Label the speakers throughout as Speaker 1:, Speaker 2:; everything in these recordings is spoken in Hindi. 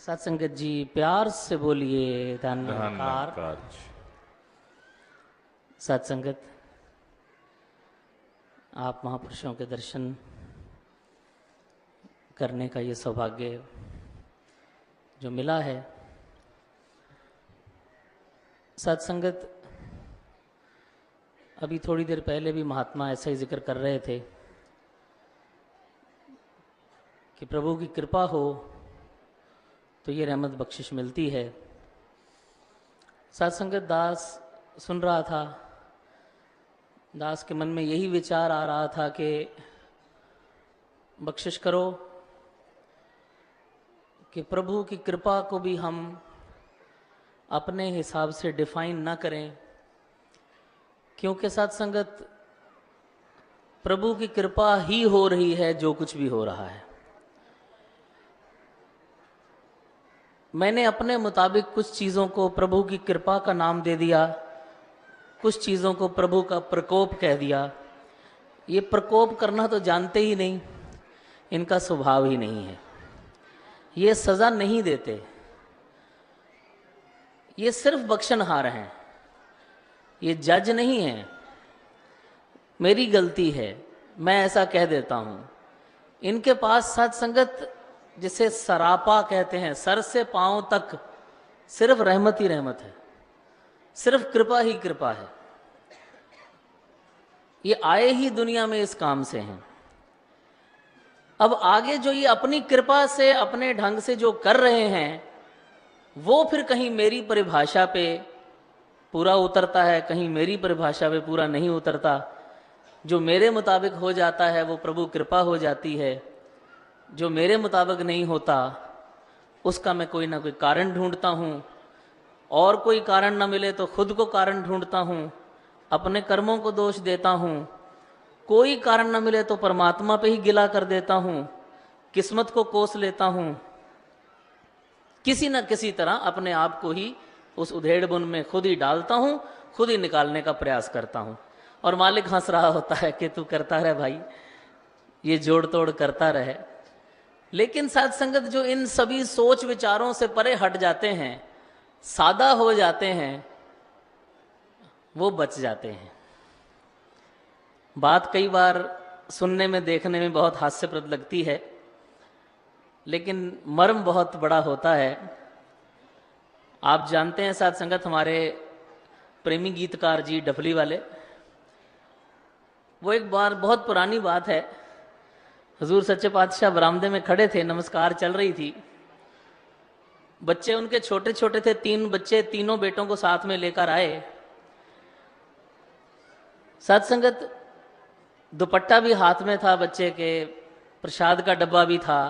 Speaker 1: सत्संगत जी प्यार से बोलिए धन्यकार। सत्संगत, आप महापुरुषों के दर्शन करने का ये सौभाग्य जो मिला है। सत्संगत, अभी थोड़ी देर पहले भी महात्मा ऐसा ही जिक्र कर रहे थे कि प्रभु की कृपा हो तो ये रहमत बख्शिश मिलती है। सत्संगत, दास सुन रहा था, दास के मन में यही विचार आ रहा था कि बख्शिश करो कि प्रभु की कृपा को भी हम अपने हिसाब से डिफाइन ना करें, क्योंकि सत्संगत प्रभु की कृपा ही हो रही है जो कुछ भी हो रहा है। मैंने अपने मुताबिक कुछ चीज़ों को प्रभु की कृपा का नाम दे दिया, कुछ चीज़ों को प्रभु का प्रकोप कह दिया। ये प्रकोप करना तो जानते ही नहीं, इनका स्वभाव ही नहीं है। ये सज़ा नहीं देते, ये सिर्फ बख्शनहार हैं, ये जज नहीं है। मेरी गलती है, मैं ऐसा कह देता हूँ। इनके पास सत्संगत जिसे सरापा कहते हैं, सर से पांव तक सिर्फ रहमत ही रहमत है, सिर्फ कृपा ही कृपा है। ये आए ही दुनिया में इस काम से हैं। अब आगे जो ये अपनी कृपा से अपने ढंग से जो कर रहे हैं, वो फिर कहीं मेरी परिभाषा पे पूरा उतरता है, कहीं मेरी परिभाषा पे पूरा नहीं उतरता। जो मेरे मुताबिक हो जाता है वो प्रभु कृपा हो जाती है, जो मेरे मुताबिक नहीं होता उसका मैं कोई ना कोई कारण ढूंढता हूँ, और कोई कारण ना मिले तो खुद को कारण ढूंढता हूँ, अपने कर्मों को दोष देता हूँ, कोई कारण ना मिले तो परमात्मा पे ही गिला कर देता हूँ, किस्मत को कोस लेता हूँ। किसी न किसी तरह अपने आप को ही उस उधेड़ बुन में खुद ही डालता हूँ, खुद ही निकालने का प्रयास करता हूँ। और मालिक हंस रहा होता है कि तू करता रहे भाई, ये जोड़ तोड़ करता रहे। लेकिन सत्संगत, जो इन सभी सोच विचारों से परे हट जाते हैं, सादा हो जाते हैं, वो बच जाते हैं। बात कई बार सुनने में देखने में बहुत हास्यप्रद लगती है, लेकिन मर्म बहुत बड़ा होता है। आप जानते हैं सत्संगत, हमारे प्रेमी गीतकार जी डफली वाले, वो एक बार, बहुत पुरानी बात है, हुजूर सच्चे पातशाह बरामदे में खड़े थे, नमस्कार चल रही थी। बच्चे उनके छोटे छोटे थे, 3 बच्चे, तीनों बेटों को साथ में लेकर आए। सत्संगत, दुपट्टा भी हाथ में था बच्चे के, प्रसाद का डब्बा भी था।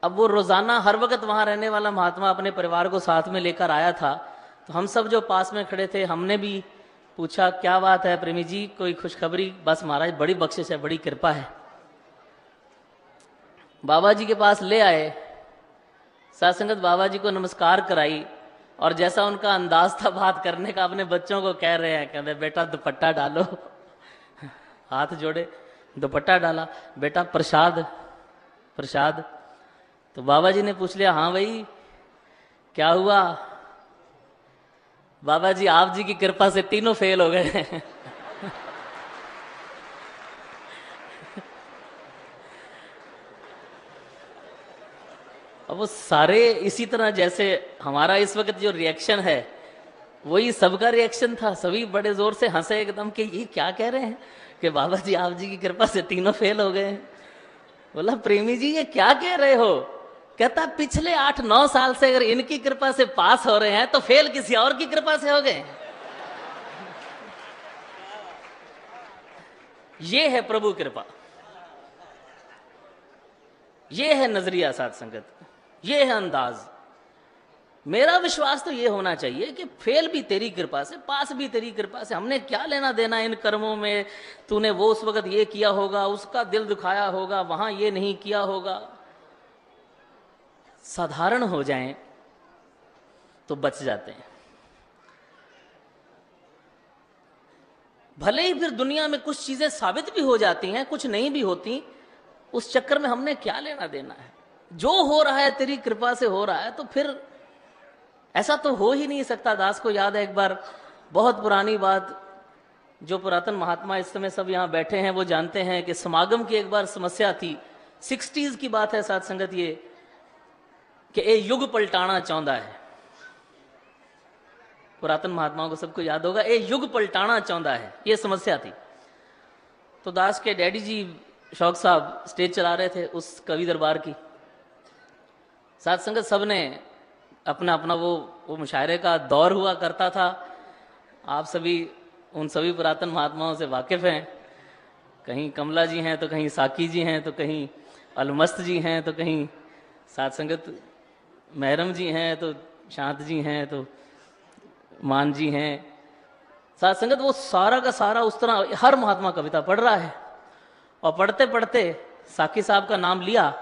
Speaker 1: अब वो रोजाना हर वक्त वहां रहने वाला महात्मा अपने परिवार को साथ में लेकर आया था। तो हम सब जो पास में खड़े थे, हमने भी पूछा, क्या बात है प्रेमी जी, कोई खुशखबरी? बस महाराज, बड़ी बख्शिश है, बड़ी कृपा है। बाबा जी के पास ले आए, सत्संगत बाबा जी को नमस्कार कराई, और जैसा उनका अंदाज था बात करने का, अपने बच्चों को कह रहे हैं, कहते बेटा दुपट्टा डालो। हाथ जोड़े, दुपट्टा डाला, बेटा प्रसाद प्रसाद। तो बाबा जी ने पूछ लिया, हाँ भाई क्या हुआ? बाबा जी, आप जी की कृपा से तीनों फेल हो गए। अब वो सारे इसी तरह, जैसे हमारा इस वक्त जो रिएक्शन है वही सबका रिएक्शन था। सभी बड़े जोर से हंसे एकदम कि ये क्या कह रहे हैं कि बाबा जी आप जी की कृपा से तीनों फेल हो गए। बोला, प्रेमी जी ये क्या कह रहे हो? कहता, पिछले 8-9 साल से अगर इनकी कृपा से पास हो रहे हैं तो फेल किसी और की कृपा से हो गए। ये है प्रभु कृपा, ये है नजरिया सत्संगत, ये है अंदाज। मेरा विश्वास तो ये होना चाहिए कि फेल भी तेरी कृपा से, पास भी तेरी कृपा से। हमने क्या लेना देना इन कर्मों में? तूने वो उस वक्त ये किया होगा, उसका दिल दुखाया होगा, वहां ये नहीं किया होगा। साधारण हो जाएं तो बच जाते हैं। भले ही फिर दुनिया में कुछ चीजें साबित भी हो जाती हैं, कुछ नहीं भी होती, उस चक्कर में हमने क्या लेना देना है। जो हो रहा है तेरी कृपा से हो रहा है, तो फिर ऐसा तो हो ही नहीं सकता। दास को याद है एक बार, बहुत पुरानी बात, जो पुरातन महात्मा इस समय सब यहाँ बैठे हैं वो जानते हैं कि समागम की एक बार समस्या थी। 60s की बात है साथ संगत ये, कि ये युग पलटाना चाहता है। पुरातन महात्माओं को सबको याद होगा, ये युग पलटाना चाहता है, ये समस्या थी। तो दास के डैडी जी शौक साहब स्टेज चला रहे थे उस कवि दरबार की। साथ संगत सबने अपना अपना वो मुशायरे का दौर हुआ करता था। आप सभी उन सभी पुरातन महात्माओं से वाकिफ हैं। कहीं कमला जी हैं, तो कहीं साकी जी हैं, तो कहीं अलमस्त जी हैं, तो कहीं साथ संगत महरम जी हैं, तो शांत जी हैं, तो मान जी हैं। साथ संगत वो सारा का सारा उस तरह हर महात्मा कविता पढ़ रहा है, और पढ़ते पढ़ते साकी साहब का नाम लिया,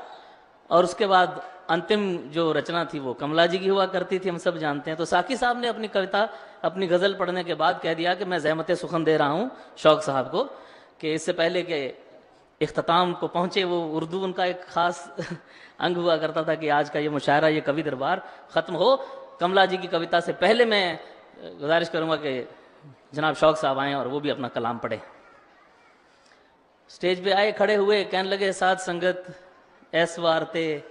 Speaker 1: और उसके बाद अंतिम जो रचना थी वो कमला जी की हुआ करती थी, हम सब जानते हैं। तो साकी साहब ने अपनी कविता, अपनी गज़ल पढ़ने के बाद कह दिया कि मैं ज़हमत सुखन दे रहा हूँ शौक साहब को, कि इससे पहले कि इख्तिताम को पहुँचे, वो उर्दू उनका एक ख़ास अंग हुआ करता था कि आज का ये मुशायरा, ये कवि दरबार ख़त्म हो, कमला जी की कविता से पहले मैं गुजारिश करूँगा कि जनाब शौक साहब आएँ और वो भी अपना कलाम पढ़े। स्टेज पे आए, खड़े हुए, कहने लगे साथ संगत इस वार ते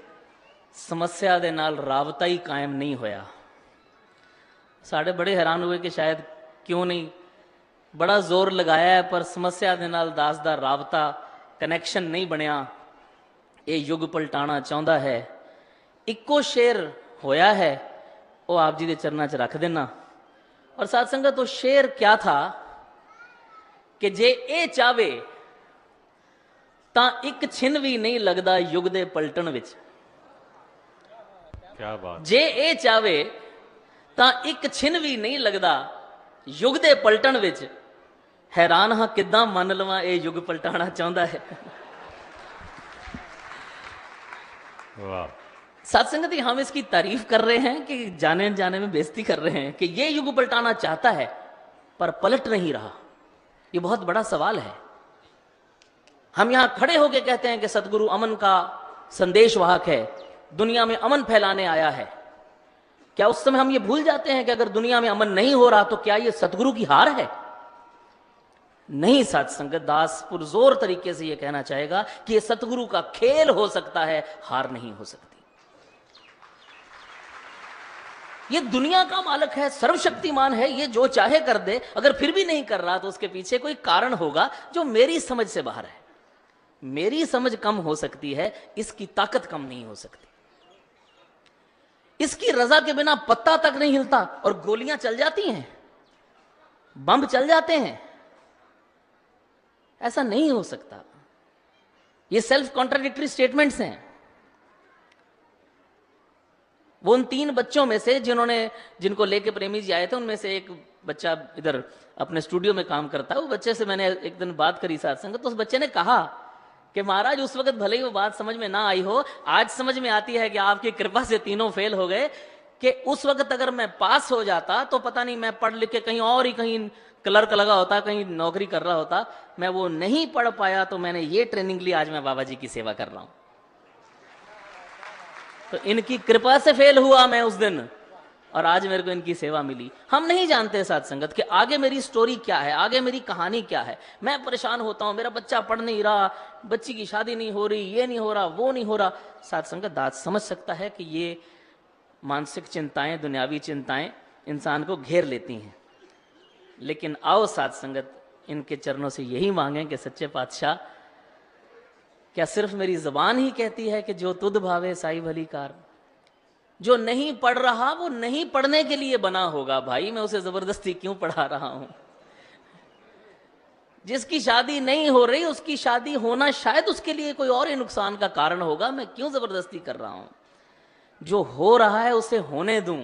Speaker 1: समस्या दे नाल राबता ही कायम नहीं होया। साढ़े बड़े हैरान हुए कि शायद क्यों नहीं, बड़ा जोर लगाया है पर समस्या दे नाल दास दा राबता, कनैक्शन नहीं बनया। ये युग पलटाना चाहता है। इक्को शेर होया है, वो आप जी दे चरना च रख देना। और साथ संगत तो शेर क्या था कि जे ए चावे तां एक छिन भी नहीं लगता युग दे पलटन विच।
Speaker 2: क्या बात।
Speaker 1: जे ए चावे तां एक छिन भी नहीं लगता युग दे पलटन विच। हैरान हाँ किद्दां मन लवां ये युग पलटाना चाहता है।
Speaker 2: वाह।
Speaker 1: सत्संगत ही हम इसकी तारीफ कर रहे हैं कि जाने जाने में बेइज्जती कर रहे हैं कि ये युग पलटाना चाहता है पर पलट नहीं रहा। ये बहुत बड़ा सवाल है। हम यहां खड़े होकर कहते हैं कि सतगुरु अमन का संदेश वाहक है, दुनिया में अमन फैलाने आया है। क्या उस समय हम ये भूल जाते हैं कि अगर दुनिया में अमन नहीं हो रहा तो क्या ये सतगुरु की हार है? नहीं, सत्संगत दास पुरजोर तरीके से यह कहना चाहेगा कि यह सतगुरु का खेल हो सकता है, हार नहीं हो सकती। ये दुनिया का मालिक है, सर्वशक्तिमान है, ये जो चाहे कर दे। अगर फिर भी नहीं कर रहा तो उसके पीछे कोई कारण होगा जो मेरी समझ से बाहर है। मेरी समझ कम हो सकती है, इसकी ताकत कम नहीं हो सकती। इसकी रजा के बिना पत्ता तक नहीं हिलता और गोलियां चल जाती हैं, बम चल जाते हैं। ऐसा नहीं हो सकता। ये सेल्फ कॉन्ट्राडिक्टरी स्टेटमेंट्स हैं। वो उन 3 बच्चों में से जिनको लेके प्रेमी जी आए थे, उनमें से एक बच्चा इधर अपने स्टूडियो में काम करता है। वो बच्चे से मैंने एक दिन बात करी सत्संग, तो उस बच्चे ने कहा कि महाराज उस वक्त भले ही वो बात समझ में ना आई हो, आज समझ में आती है कि आपकी कृपा से तीनों फेल हो गए। कि उस वक्त अगर मैं पास हो जाता तो पता नहीं मैं पढ़ लिख के कहीं और ही कहीं क्लर्क लगा होता, कहीं नौकरी कर रहा होता। मैं वो नहीं पढ़ पाया तो मैंने ये ट्रेनिंग ली, आज मैं बाबा जी की सेवा कर रहा हूं। तो इनकी कृपा से फेल हुआ मैं उस दिन, और आज मेरे को इनकी सेवा मिली। हम नहीं जानते साथ संगत कि आगे मेरी स्टोरी क्या है, आगे मेरी कहानी क्या है। मैं परेशान होता हूं, मेरा बच्चा पढ़ नहीं रहा, बच्ची की शादी नहीं हो रही, ये नहीं हो रहा, वो नहीं हो रहा। साथ संगत दास समझ सकता है कि ये मानसिक चिंताएं, दुनियावी चिंताएं इंसान को घेर लेती हैं। लेकिन आओ साथ संगत इनके चरणों से यही मांगें कि सच्चे पातशाह, क्या सिर्फ मेरी जबान ही कहती है कि जो तुध भावे साई भली कार? जो नहीं पढ़ रहा वो नहीं पढ़ने के लिए बना होगा भाई, मैं उसे जबरदस्ती क्यों पढ़ा रहा हूं? जिसकी शादी नहीं हो रही उसकी शादी होना शायद उसके लिए कोई और ही नुकसान का कारण होगा, मैं क्यों जबरदस्ती कर रहा हूं? जो हो रहा है उसे होने दूं,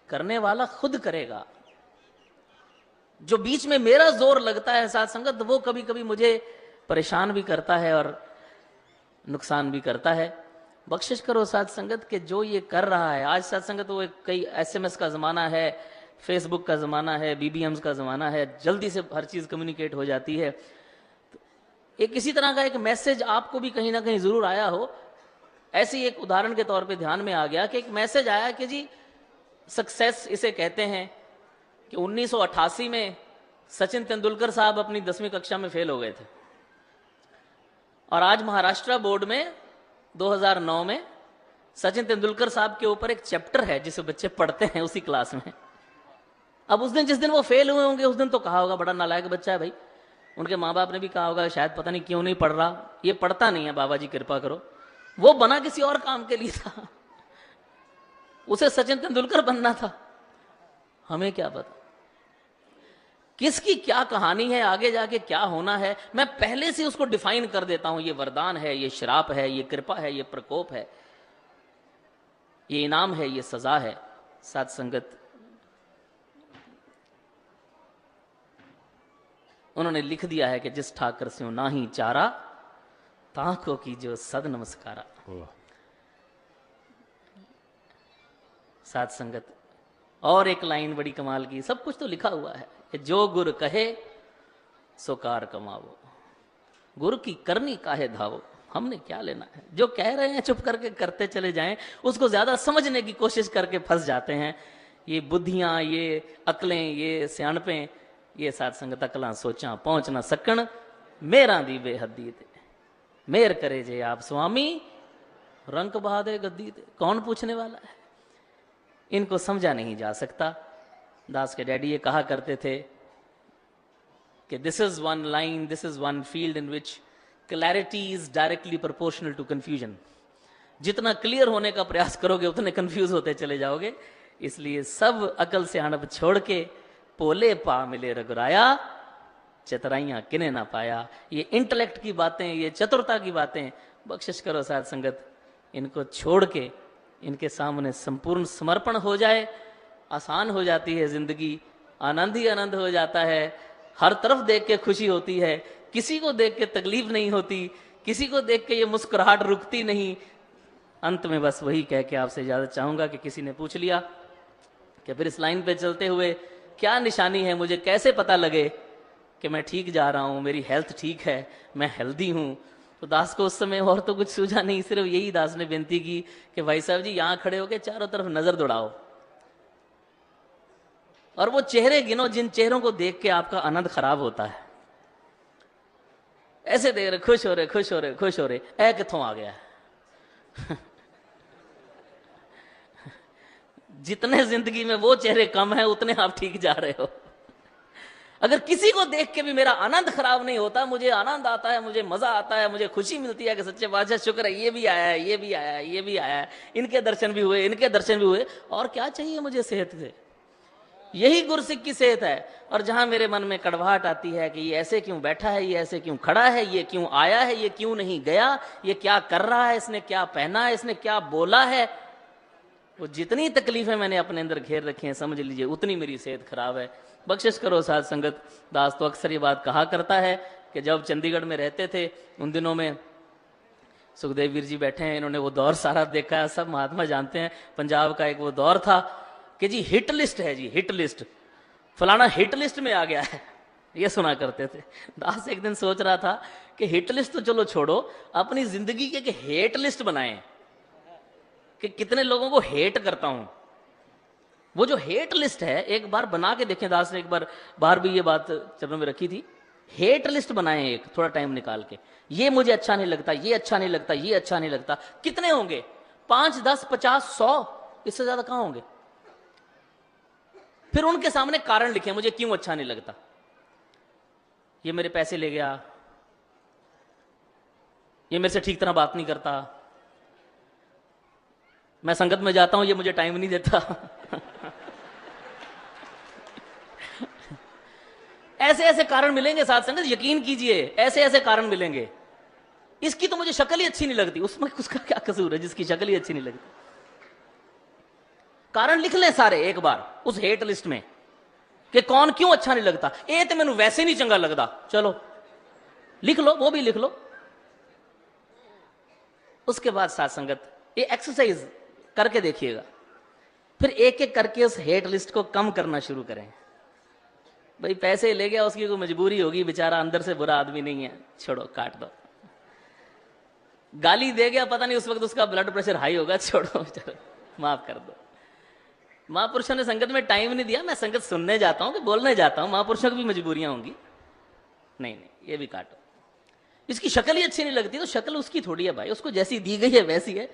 Speaker 1: करने वाला खुद करेगा। जो बीच में मेरा जोर लगता है साथ संगत, वो कभी कभी मुझे परेशान भी करता है और नुकसान भी करता है। बख्शिश करो साथ संगत कि जो ये कर रहा है आज साथ संगत, वो कई SMS का ज़माना है, फेसबुक का ज़माना है, BBMs का ज़माना है, जल्दी से हर चीज़ कम्युनिकेट हो जाती है। तो एक इसी तरह का एक मैसेज आपको भी कहीं ना कहीं ज़रूर आया हो ऐसी एक उदाहरण के तौर पे ध्यान में आ गया कि एक मैसेज आया कि जी सक्सेस इसे कहते हैं कि 1988 में सचिन तेंदुलकर साहब अपनी 10वीं कक्षा में फेल हो गए थे और आज महाराष्ट्र बोर्ड में 2009 में सचिन तेंदुलकर साहब के ऊपर एक चैप्टर है जिसे बच्चे पढ़ते हैं उसी क्लास में। अब उस दिन जिस दिन वो फेल हुए होंगे उस दिन तो कहा होगा बड़ा नालायक बच्चा है भाई, उनके माँ बाप ने भी कहा होगा शायद पता नहीं क्यों नहीं पढ़ रहा, ये पढ़ता नहीं है, बाबा जी कृपा करो। वो बना किसी और काम के लिए था, उसे सचिन तेंदुलकर बनना था, हमें क्या पता किसकी क्या कहानी है, आगे जाके क्या होना है। मैं पहले से उसको डिफाइन कर देता हूं, ये वरदान है, ये श्राप है, ये कृपा है, ये प्रकोप है, ये इनाम है, ये सजा है। साथ संगत, उन्होंने लिख दिया है कि जिस ठाकर से ना ही चारा ताको की जो सद नमस्कारा। साथ संगत, और एक लाइन बड़ी कमाल की, सब कुछ तो लिखा हुआ है कि जो गुर कहे सो कार कमावो, गुरु की करनी काहे धावो। हमने क्या लेना है, जो कह रहे हैं चुप करके करते चले जाएं, उसको ज्यादा समझने की कोशिश करके फंस जाते हैं। ये बुद्धियां, ये अकलें, ये सियाणपें, ये साथ संगत अकलां सोचा पहुंच ना सकन, मेरा दी बेहदी ते मेर करे जे आप स्वामी, रंक बहा दे गद्दी ते। कौन पूछने वाला है, इनको समझा नहीं जा सकता। दास के डैडी ये कहा करते थे कि this is one line, this is one field in which clarity is directly proportional to confusion. जितना क्लियर होने का प्रयास करोगे उतने कंफ्यूज होते चले जाओगे। इसलिए सब अकल से अणब छोड़ के पोले पा मिले रघुराया, चतुराइयां किने ना पाया। ये इंटेलेक्ट की बातें, ये चतुरता की बातें बख्शिश करो साथ संगत, इनको छोड़ के इनके सामने संपूर्ण समर्पण हो जाए, आसान हो जाती है जिंदगी, आनंद ही आनंद हो जाता है। हर तरफ देख के खुशी होती है, किसी को देख के तकलीफ नहीं होती, किसी को देख के ये मुस्कुराहट रुकती नहीं। अंत में बस वही कह के आपसे इजाजत चाहूंगा कि किसी ने पूछ लिया कि फिर इस लाइन पे चलते हुए क्या निशानी है, मुझे कैसे पता लगे कि मैं ठीक जा रहा हूं, मेरी हेल्थ ठीक है, मैं हेल्दी हूं। तो दास को उस समय और तो कुछ सूझा नहीं, सिर्फ यही दास ने बेनती की कि भाई साहब जी यहां खड़े होकर चारों तरफ नजर दौड़ाओ और वो चेहरे गिनो जिन चेहरों को देख के आपका आनंद खराब होता है। ऐसे देख रहे खुश हो रहे, खुश हो रहे, खुश हो रहे, ऐ किथों आ गया है। जितने जिंदगी में वो चेहरे कम है उतने आप ठीक जा रहे हो। अगर किसी को देख के भी मेरा आनंद खराब नहीं होता, मुझे आनंद आता है, मुझे मजा आता है, मुझे खुशी मिलती है कि सच्चे बादशाह शुक्र है, ये भी आया है, ये भी आया है, ये भी आया है, इनके दर्शन भी हुए, इनके दर्शन भी हुए, और क्या चाहिए मुझे सेहत से। यही गुरसिक की सेहत है। और जहां मेरे मन में कड़वाहट आती है कि ये ऐसे क्यों बैठा है, ये ऐसे क्यों खड़ा है, ये क्यों आया है, ये क्यों नहीं गया, ये क्या कर रहा है, इसने क्या पहना है, इसने क्या बोला है, वो जितनी तकलीफें मैंने अपने अंदर घेर रखी हैं, समझ लीजिए उतनी मेरी सेहत खराब है। बख्शिश करो साथ संगत। दास तो अक्सर ये बात कहा करता है कि जब चंडीगढ़ में रहते थे उन दिनों में, सुखदेव वीर जी बैठे हैं, इन्होंने वो दौर सारा देखा है, सब महात्मा जानते हैं। पंजाब का एक वो दौर था कि जी हिट लिस्ट है, जी हिट लिस्ट, फलाना हिट लिस्ट में आ गया है, ये सुना करते थे। दास एक दिन सोच रहा था कि हिट लिस्ट तो चलो छोड़ो, अपनी जिंदगी के हेट लिस्ट बनाएं कि कितने लोगों को हेट करता हूं। वो जो हेट लिस्ट है एक बार बना के देखें। दास ने एक बार बाहर भी ये बात चरणों में रखी थी, हेट लिस्ट बनाएं एक थोड़ा टाइम निकाल के, ये मुझे अच्छा नहीं लगता, ये अच्छा नहीं लगता, ये अच्छा नहीं लगता। कितने होंगे? 5, 10, 50, 100, इससे ज्यादा कहां होंगे? फिर उनके सामने कारण लिखें, मुझे क्यों अच्छा नहीं लगता। ये मेरे पैसे ले गया, ये मेरे से ठीक तरह बात नहीं करता, मैं संगत में जाता हूं ये मुझे टाइम नहीं देता। ऐसे ऐसे कारण मिलेंगे साथ संगत, यकीन कीजिए ऐसे ऐसे कारण मिलेंगे। इसकी तो मुझे शक्ल ही अच्छी नहीं लगती, उसमें उसका क्या कसूर है जिसकी शक्ल ही अच्छी नहीं लगती। कारण लिख लें सारे एक बार उस हेट लिस्ट में कि कौन क्यों अच्छा नहीं लगता। ए तो मैनू वैसे नहीं चंगा लगता, चलो लिख लो, वो भी लिख लो। उसके बाद साथ संगत ये एक्सरसाइज करके देखिएगा, फिर एक एक करके उस हेट लिस्ट को कम करना शुरू करें। भाई पैसे ले गया, उसकी कोई मजबूरी होगी, बेचारा अंदर से बुरा आदमी नहीं है, छोड़ो काट दो। गाली दे गया, पता नहीं उस वक्त उसका ब्लड प्रेशर हाई होगा, छोड़ो चलो माफ कर दो। महापुरुषों ने संगत में टाइम नहीं दिया, मैं संगत सुनने जाता हूं कि बोलने जाता हूं, महापुरुषों की भी मजबूरियां होंगी। नहीं नहीं, ये भी काटो। इसकी शक्ल ही अच्छी नहीं लगती तो शक्ल उसकी थोड़ी है भाई, उसको जैसी दी गई है वैसी है।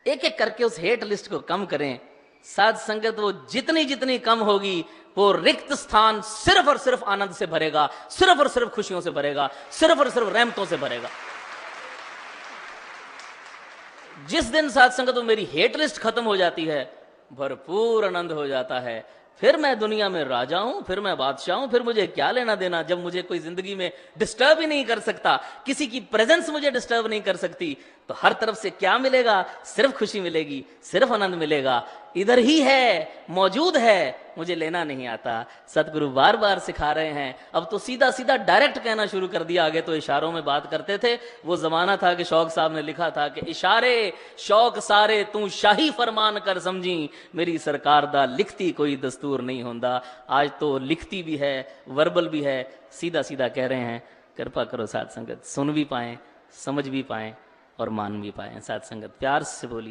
Speaker 1: एक एक करके उस हेट लिस्ट को कम करें। साध संगत वो जितनी जितनी कम होगी, वो रिक्त स्थान सिर्फ और सिर्फ आनंद से भरेगा, सिर्फ और सिर्फ खुशियों से भरेगा, सिर्फ और सिर्फ रहमतों से भरेगा। जिस दिन साध संगत वो मेरी हेट लिस्ट खत्म हो जाती है, भरपूर आनंद हो जाता है। फिर मैं दुनिया में राजा हूं, फिर मैं बादशाह हूं, फिर मुझे क्या लेना देना, जब मुझे कोई जिंदगी में डिस्टर्ब ही नहीं कर सकता, किसी की प्रेजेंस मुझे डिस्टर्ब नहीं कर सकती, तो हर तरफ से क्या मिलेगा? सिर्फ खुशी मिलेगी, सिर्फ आनंद मिलेगा। इधर ही है, मौजूद है, मुझे लेना नहीं आता। सतगुरु बार बार सिखा रहे हैं। अब तो सीधा सीधा डायरेक्ट कहना शुरू कर दिया, आगे तो इशारों में बात करते थे। वो जमाना था कि शौक साहब ने लिखा था कि इशारे शौक सारे तू शाही फरमान कर समझी, मेरी सरकार दा लिखती कोई दस्तूर नहीं होंदा। आज तो लिखती भी है, वर्बल भी है, सीधा सीधा कह रहे हैं। कृपा करो साध संगत, सुन भी पाएं, समझ भी पाएं और मान भी पाएं। साध संगत प्यार से बोलिए।